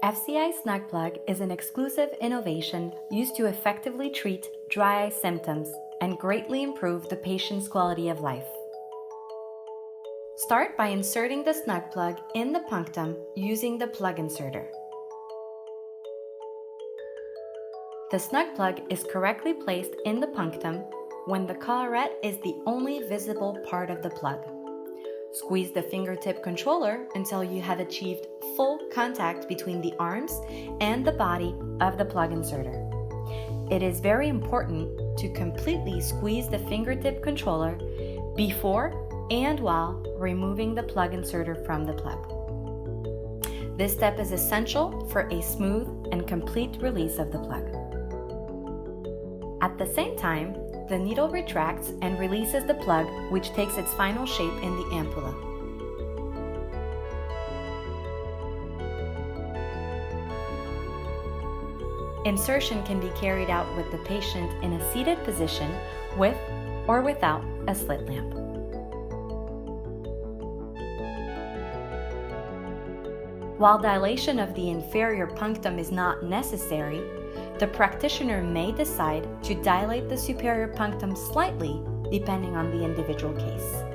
FCI SnugPlug is an exclusive innovation used to effectively treat dry eye symptoms and greatly improve the patient's quality of life. Start by inserting the SnugPlug in the punctum using the plug inserter. The SnugPlug is correctly placed in the punctum when the collarette is the only visible part of the plug. Squeeze the fingertip controller until you have achieved full contact between the arms and the body of the plug inserter. It is very important to completely squeeze the fingertip controller before and while removing the plug inserter from the plug. This step is essential for a smooth and complete release of the plug. At the same time, the needle retracts and releases the plug, which takes its final shape in the ampulla. Insertion can be carried out with the patient in a seated position with or without a slit lamp. While dilation of the inferior punctum is not necessary, the practitioner may decide to dilate the superior punctum slightly depending on the individual case.